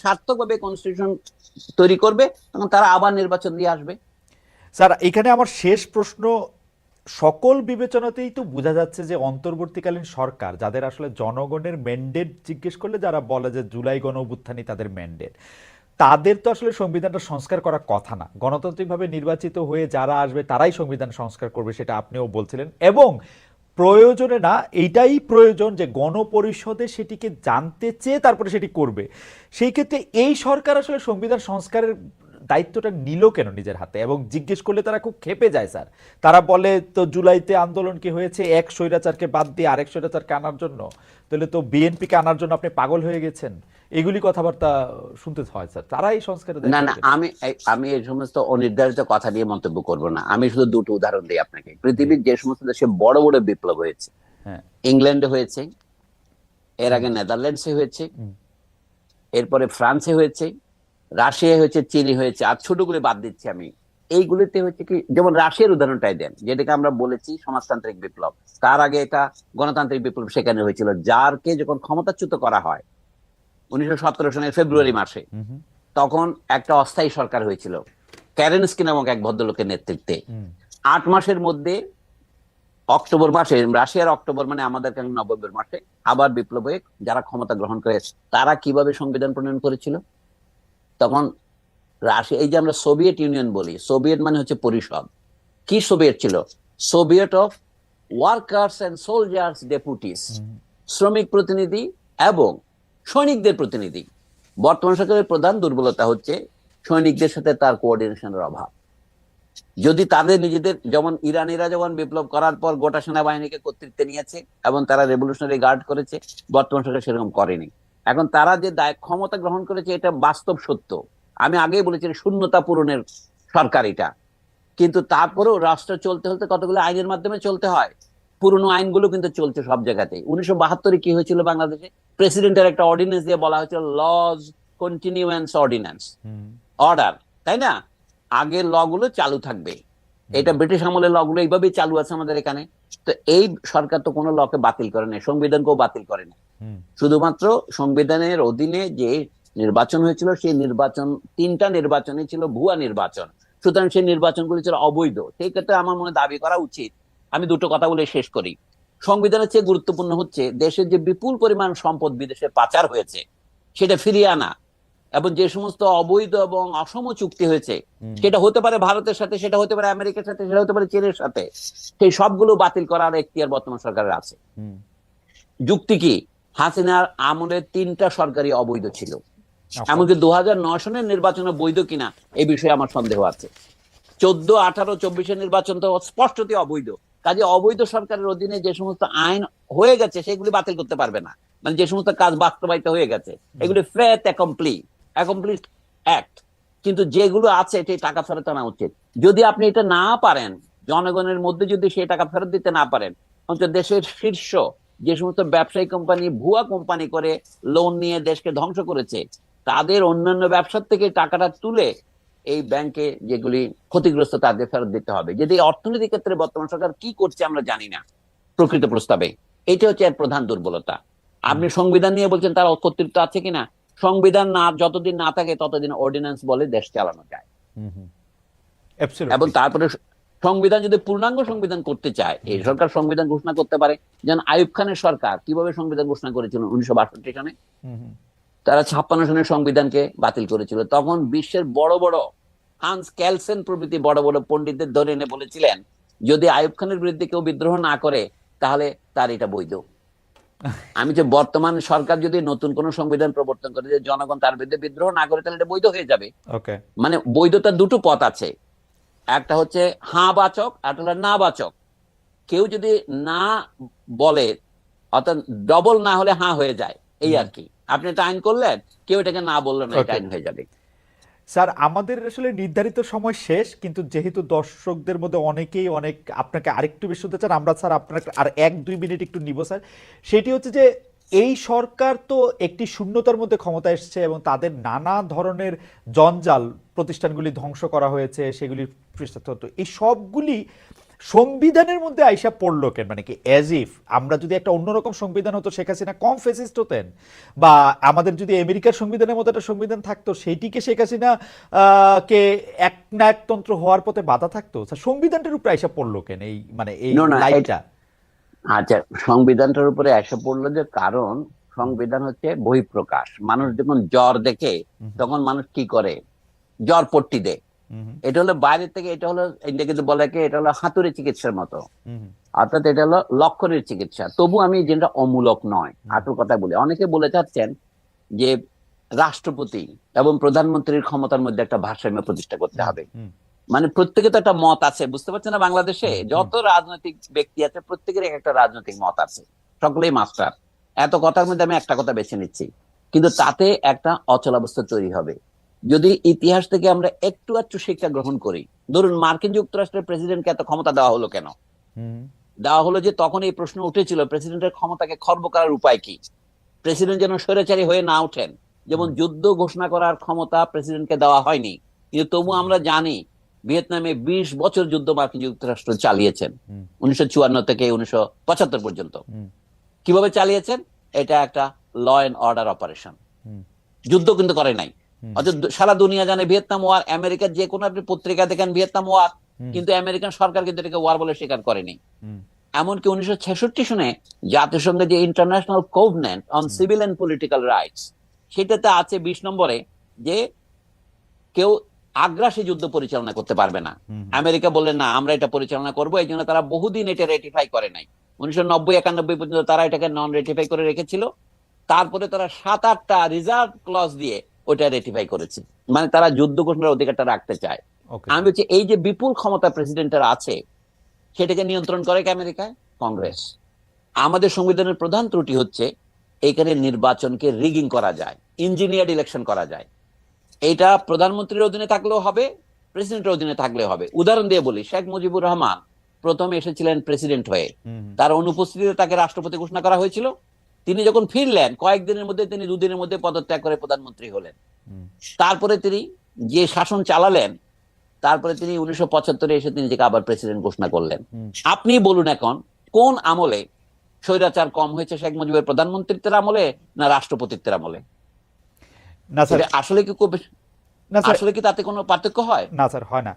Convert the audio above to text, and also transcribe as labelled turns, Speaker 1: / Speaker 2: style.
Speaker 1: সার্থকভাবে constitution তৈরি করবে, তখন তারা আবার নির্বাচন দিয়ে আসবে।
Speaker 2: স্যার এখানে আমার শেষ প্রশ্ন, সকল বিবেচনাতেই তো বোঝা যাচ্ছে যে অন্তর্বর্তীকালীন সরকার, যাদের আসলে জনগণের ম্যান্ডেট জিজ্ঞেস করলে যারা বলে যে জুলাই গণ অভ্যুত্থানই তাদের ম্যান্ডেট, তাদের তো আসলে সংবিধানটা সংস্কার করার কথা না। গণতান্ত্রিকভাবে নির্বাচিত হয়ে যারা আসবে তারাই সংবিধান সংস্কার করবে, সেটা আপনিও বলছিলেন। এবং প্রয়োজনে না, এইটাই প্রয়োজন যে গণপরিষদে সেটিকে জানতে চেয়ে তারপরে সেটি করবে। সেই ক্ষেত্রে এই সরকার আসলে সংবিধান সংস্কারের দায়িত্বটা নিল কেন নিজের হাতে? এবং জিজ্ঞেস করলে তারা খুব ক্ষেপে যায় স্যার। তারা বলে তো জুলাইতে আন্দোলন কি হয়েছে এক স্বৈরাচারকে বাদ দিয়ে আরেক স্বৈরাচারকে আনার জন্য, তাহলে তো বিএনপিকে আনার জন্য আপনি পাগল হয়ে গেছেন। এগুলি কথাবার্তা শুনতে হয় স্যার। তারা এই সংস্কারের
Speaker 1: না
Speaker 2: দায়িত্ব
Speaker 1: না,
Speaker 2: নিলেন।
Speaker 1: আমি এই সমস্ত অনির্ধারিত কথা নিয়ে মন্তব্য করব না। আমি শুধু দুটো উদাহরণ দিই আপনাকে।
Speaker 2: জি।
Speaker 1: পৃথিবীর যে সমস্ত দেশে বড় বড় বিপ্লব হয়েছে,
Speaker 2: হ্যাঁ।
Speaker 1: ইংল্যান্ডে হয়েছে, এর
Speaker 2: হুম।
Speaker 1: আগে নেদারল্যান্ডসে হয়েছে,
Speaker 2: হুম।
Speaker 1: এরপরে ফ্রান্সে হয়েছে, রাশিয়া হয়েছে, চীনে হয়েছে, আর ছোটগুলো বাদ দিচ্ছি আমি। এইগুলিতে হচ্ছে কি, যেমন রাশিয়ার উদাহরণটাই দেন, যেটাকে আমরা বলেছি সমাজতান্ত্রিক বিপ্লব। তার আগে এটা গণতান্ত্রিক বিপ্লব সেখানে হয়েছিল। জারকে যখন ক্ষমতাচ্যুত করা হয় 1917 সনের ফেব্রুয়ারি মাসে,
Speaker 2: হুম। হুম।
Speaker 1: তখন একটা অস্থায়ী সরকার হয়েছিল ক্যারেনস্কি নামক এক ভদ্রলোকের নেতৃত্বে।
Speaker 2: হুম।
Speaker 1: 8 মাসের মধ্যে অক্টোবর মাসে, রাশিয়ার অক্টোবর মানে আমাদের নভেম্বর মাসে আবার বিপ্লব হয়ে যারা ক্ষমতা গ্রহণ করে, তারা কিভাবে সংবিধান প্রণয়ন করেছিল তখন। রাশিয়া, এই যে আমরা সোভিয়েত ইউনিয়ন বলি, সোভিয়েত মানে হচ্ছে পরিষদ। কি সোভিয়েত ছিল? Soviet of workers and soldiers deputies,
Speaker 2: hmm.
Speaker 1: শ্রমিক প্রতিনিধি এবং সৈনিকদের প্রতিনিধি। বর্তমান সরকারের প্রধান দুর্বলতা হচ্ছে সৈনিকদের সাথে তার কোঅর্ডিনেশনের অভাব। যদি তাদের নিজেদের, যেমন ইরানিরা যখন বিপ্লব করার পর গোটা সেনাবাহিনীকে কর্তৃত্বে নিয়েছে এবং তারা রেভলিউশনারি গার্ড করেছে, বর্তমান সরকার সেরকম করেনি। এখন তারা যে ক্ষমতা গ্রহণ করেছে, এটা বাস্তব সত্য। আমি আগেই বলেছি শূন্যতা পূরণের সরকার এটা। কিন্তু তারপরেও রাষ্ট্র চলতে হতে কতগুলো আইনের মাধ্যমে চলতে হয়। পুরনো আইনগুলো কিন্তু চলছে সব জায়গাতেই। 1972 কি হয়েছিল বাংলাদেশে? প্রেসিডেন্টের একটা অর্ডিন্যান্স দিয়ে বলা হয়েছিল লজ কন্টিনিউয়েন্স অর্ডিন্যান্স,
Speaker 2: হুম।
Speaker 1: অর্ডার, তাই না? আগের ল গুলো চালু থাকবে।
Speaker 2: হুম।
Speaker 1: এটা ব্রিটিশ আমলের ল গুলো এইভাবেই চালু আছে আমাদের এখানে। তো এই সরকার তো কোনো লকে বাতিল করে নাই, সংবিধানকেও বাতিল করে নাই।
Speaker 2: হুম।
Speaker 1: শুধুমাত্র সংবিধানের অধীনে যে নির্বাচন হয়েছিল, সেই নির্বাচন, 3টা নির্বাচনই ছিল ভুয়া নির্বাচন। সুতরাং সেই নির্বাচনগুলি ছিল অবৈধ। সেই ক্ষেত্রে আমার মনে দাবি করা উচিত, আমি দুটো কথা বলে শেষ করি। সংবিধানের চেয়ে গুরুত্বপূর্ণ হচ্ছে দেশের যে বিপুল পরিমাণ সম্পদ বিদেশে পাচার হয়েছে সেটা ফিরিয়ে আনা, এবং যে সমস্ত অবৈধ এবং অসম চুক্তি হয়েছে,
Speaker 2: হুম।
Speaker 1: সেটা হতে পারে ভারতের সাথে, সেটা হতে পারে আমেরিকার সাথে, সেটা হতে পারে চীনের সাথে, সেই সবগুলো বাতিল করার এখতিয়ার বর্তমান সরকারের আছে।
Speaker 2: হুম।
Speaker 1: যুক্তি কি? হাসিনার আমলে 3টা সরকারি অবৈধ ছিল।
Speaker 2: ওকে।
Speaker 1: এমনকি 2009 সনের নির্বাচনে বৈধ কিনা এই বিষয়ে আমার সন্দেহ আছে। 14, 18, 24-এর নির্বাচন তো স্পষ্টতই অবৈধ। কাজে অবৈধ সরকারের অধীনে যে সমস্ত আইন হয়ে গেছে সেগুলি বাতিল করতে পারবে না। মানে যে সমস্ত কাজ বাস্তবায়িত হয়ে গেছে
Speaker 2: হুম।
Speaker 1: এগুলি ফেথ অ্যাকমপ্লিট অ্যাক্ট। কিন্তু যেগুলো আছে এটি টাকা ফেরত আনা উচিত। যদি আপনি এটা না পারেন, জনগণের মধ্যে যদি সেই টাকা ফেরত দিতে না পারেন, অন্তত দেশের শীর্ষ যে সমস্ত ব্যবসায়ী কোম্পানি ভুয়া কোম্পানি করে লোন নিয়ে দেশকে ধ্বংস করেছে, তাদের অন্যান্য ব্যবসার থেকে টাকাটা তুলে এই ব্যাংকে যেগুলি ক্ষতিগ্রস্ত তাদের ফেরত দিতে হবে। যদি অর্থনৈতিক ক্ষেত্রে বর্তমান সরকার কি করছে আমরা জানি না প্রকৃত প্রস্তাবে। এটা হচ্ছে এর প্রধান দুর্বলতা।
Speaker 2: হুম।
Speaker 1: আপনি সংবিধান নিয়ে বলছেন তার কর্তৃত্ব আছে কিনা? সংবিধান না যতদিন না থাকে ততদিন অর্ডিন্যান্স বলে দেশ চালানো যায়।
Speaker 2: হুম। হুম।
Speaker 1: এবং
Speaker 2: অ্যাবসলিউটলি।
Speaker 1: তারপরে সংবিধান যদি পূর্ণাঙ্গ সংবিধান করতে চায়, এই
Speaker 2: হুম।
Speaker 1: সরকার সংবিধান ঘোষণা করতে পারে। যেমন আইয়ুব খানের সরকার কিভাবে সংবিধান ঘোষণা করেছিল 1962 সনে।
Speaker 2: হুম। হুম।
Speaker 1: তারা 56 সনের সংবিধানকে বাতিল করেছিল। তখন বিশ্বের বড় বড় হান্স ক্যালসেন প্রভৃতি বড় বড় পণ্ডিতদের ধরে এনে বলেছিলেন, যদি আইয়ুব খানের বিরুদ্ধে কেউ বিদ্রোহ না করে তাহলে তার এটা বৈধ। আমি যে বর্তমান সরকার যদি নতুন কোন সংবিধান প্রবর্তন করে যে জনগণ তার বিরুদ্ধে বিদ্রোহ না করে, তাহলে এটা বৈধ হয়ে যাবে।
Speaker 2: ওকে।
Speaker 1: মানে বৈধতার দুটো পথ আছে, একটা হচ্ছে হ্যাঁ বাচক, আর একটা হলো না বাচক। কেউ যদি না বলে, অর্থাৎ ডবল না হলে হ্যাঁ হয়ে যায়, এই
Speaker 2: হুম।
Speaker 1: আর কি। আপনি এটা আইন করলেন, কেউ এটাকে না বললো না, এটা
Speaker 2: ওকে
Speaker 1: আইন হয়ে যাবে।
Speaker 2: স্যার, আমাদের আসলে নির্ধারিত সময় শেষ, কিন্তু যেহেতু দর্শকদের মধ্যে অনেকেই অনেক আপনাকে আরেকটু বেশি শুনতে চান, আমরা স্যার আপনার আর 1-2 মিনিট একটু নিব স্যার। সেটি হচ্ছে যে এই সরকার তো একটি শূন্যতার মধ্যে ক্ষমতা এসছে এবং তাদের নানা ধরনের জঞ্জাল, প্রতিষ্ঠানগুলি ধ্বংস করা হয়েছে, সেগুলির পৃষ্ঠতত্ত্ব, এই সবগুলি সংবিধানের মধ্যে আইসা পড়লো কেন? মানে কি অ্যাজ ইফ আমরা যদি একটা অন্যরকম সংবিধান হতো, শেখ হাসিনা কম ফেসিস্ট হতেন, বা আমাদের যদি আমেরিকার সংবিধানের মতো একটা সংবিধান থাকতো, সেইটিকে শেখ হাসিনা কে একনায়কতন্ত্র হওয়ার পথে বাধা থাকতো। সংবিধানটার উপরে আইসা পড়লো কেন এই মানে এই
Speaker 1: না না
Speaker 2: লাইটটা?
Speaker 1: আচ্ছা, সংবিধানটার উপরে এসে পড়লো যে কারণ সংবিধান হচ্ছে বহিঃপ্রকাশ। মানুষ যখন জ্বর দেখে তখন মানুষ কি করে? জ্বর পট্টি দেয়। এটা হলো বাইরের থেকে, এটা হলো ইন্ডিয়া বলে কি, এটা হলো হাতুড়ে চিকিৎসার মতো, অর্থাৎ এটা হলো লক্ষণের চিকিৎসা। তবু আমি যেটা অমূলক নয়, আসল কথা বলি। অনেকে বলে চাচ্ছেন যে রাষ্ট্রপতি এবং প্রধানমন্ত্রীর ক্ষমতার মধ্যে একটা ভারসাম্য প্রতিষ্ঠা করতে হবে। মানে প্রত্যেকে তো একটা মত আছে, বুঝতে পারছেন না? বাংলাদেশে যত রাজনৈতিক ব্যক্তি আছে প্রত্যেকের একটা রাজনৈতিক মত আছে, সকলেই মাস্টার। এত কথার মধ্যে আমি একটা কথা বেছে নিচ্ছি, কিন্তু তাতে একটা অচলাবস্থা তৈরি হবে। যদি ইতিহাস থেকে আমরা একটু একটু শিক্ষা গ্রহণ করি, ধরুন মার্কিন যুক্তরাষ্ট্রের প্রেসিডেন্টকে এত ক্ষমতা দেওয়া হলো কেন? দেওয়া হলো যে তখন এই প্রশ্ন উঠেছিল প্রেসিডেন্টের ক্ষমতাকে খর্ব করার উপায় কি, প্রেসিডেন্ট যেন স্বৈরাচারী হয়ে না ওঠেন। যেমন যুদ্ধ ঘোষণা করার ক্ষমতা প্রেসিডেন্টকে দেওয়া হয়নি, কিন্তু তবু আমরা জানি ভিয়েতনামে 20 বছর যুদ্ধ মার্কিন যুক্তরাষ্ট্র চালিয়েছেন, 1954 থেকে 1975 পর্যন্ত। কিভাবে চালিয়েছেন? এটা একটা ল এন্ড অর্ডার অপারেশন, যুদ্ধ কিন্তু করে নাই। অথচ সারা দুনিয়া জানে ভিয়েতনাম ওয়ার, আমেরিকার যে কোনো আপনি পত্রিকা দেখেন ভিয়েতনাম ওয়ার, কিন্তু আমেরিকান সরকার কিন্তু এটাকে ওয়ার বলে স্বীকার করেনি। এমনকি 1966 সনে জাতিসংঘের যে international covenant on civil and political rights, সেটাতে আছে 20 নম্বরে যে কেউ আগ্রাসী যুদ্ধ পরিচালনা করতে পারবে না। আমেরিকা বললেন না, আমরা এটা পরিচালনা করবো, এই জন্য তারা বহুদিন এটা রেটিফাই করে নাই। 1990-91 পর্যন্ত তারা এটাকে নন রেটিফাই করে রেখেছিল। তারপরে তারা 7-8টা রিজার্ভ ক্লজ দিয়ে ওটা রেটিফাই করেছে। মানে তারা যুদ্ধ ঘোষণার অধিকারটা রাখতে চায়। আমি বলছি এই যে বিপুল ক্ষমতা প্রেসিডেন্টের আছে, সেটাকে নিয়ন্ত্রণ করে কি আমেরিকায়? কংগ্রেস। আমাদের সংবিধানের প্রধান ত্রুটি হচ্ছে এখানে নির্বাচনকে রিগিং করা যায়, ইঞ্জিনিয়ার্ড ইলেকশন করা যায়। এটা প্রধানমন্ত্রীর অধীনে থাকলেও হবে, প্রেসিডেন্টের অধীনে থাকলেও হবে। উদাহরণ দিয়ে বলি, শেখ মুজিবুর রহমান প্রথমে এসেছিলেন প্রেসিডেন্ট হয়ে, তার অনুপস্থিতিতে তাকে রাষ্ট্রপতি ঘোষণা করা হয়েছিল। তিনি যখন ফিরলেন কয়েকদিনের মধ্যে, তিনি 2 দিনের মধ্যে পদত্যাগ করে প্রধানমন্ত্রী হলেন। তারপরে তিনি যে শাসন চালালেন, তারপরে তিনি 1975-এ এসে তিনি নিজেকে আবার প্রেসিডেন্ট ঘোষণা করলেন। আপনি বলুন এখন কোন আমলে স্বৈরাচার কম হয়েছে, শেখ মুজিবের প্রধানমন্ত্রিত্বের আমলে না রাষ্ট্রপতিত্বের আমলে?
Speaker 2: না স্যার,
Speaker 1: আসলে কি খুব,
Speaker 2: না স্যার,
Speaker 1: আসলে কি তাতে কোনো পার্থক্য হয়?
Speaker 2: না স্যার, হয় না।